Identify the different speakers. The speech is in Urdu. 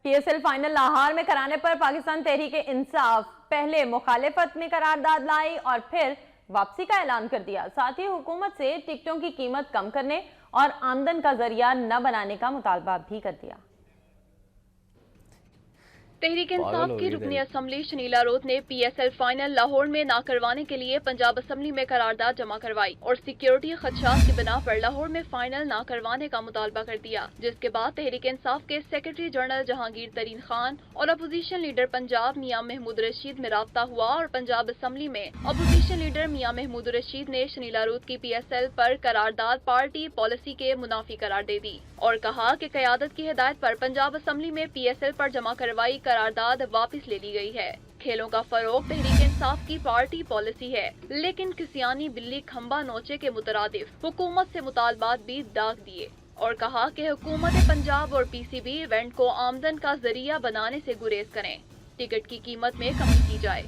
Speaker 1: P S L final Lahore میں کرانے پر پاکستان تحریک انصاف پہلے مخالفت میں قرارداد لائی اور پھر واپسی کا اعلان کر دیا. ساتھ ہی حکومت سے ٹکٹوں کی قیمت کم کرنے اور آمدن کا ذریعہ نہ بنانے کا مطالبہ بھی کر دیا.
Speaker 2: تحریک انصاف کی رکنی اسمبلی شنیلا روت نے P S L final Lahore میں نہ کروانے کے لیے پنجاب اسمبلی میں قرارداد جمع کروائی اور سیکیورٹی خدشات کی بنا پر لاہور میں فائنل نہ کروانے کا مطالبہ کر دیا، جس کے بعد تحریک انصاف کے سیکرٹری جنرل جہانگیر ترین خان اور اپوزیشن لیڈر پنجاب میاں محمود رشید میں رابطہ ہوا اور پنجاب اسمبلی میں اپوزیشن لیڈر میاں محمود رشید نے شنیلا روت کی پی ایس ایل پر قرارداد پارٹی پالیسی کے منافی قرار دے دی اور کہا کہ قیادت کی ہدایت پر پنجاب اسمبلی میں پی ایس ایل پر جمع کروائی قرارداد واپس لے لی گئی ہے. کھیلوں کا فروغ تحریک انصاف کی پارٹی پالیسی ہے، لیکن کسیانی بلی کھمبا نوچے کے مترادف حکومت سے مطالبات بھی داغ دیے اور کہا کہ حکومت پنجاب اور پی سی بی ایونٹ کو آمدن کا ذریعہ بنانے سے گریز کریں، ٹکٹ کی قیمت میں کمی کی جائے.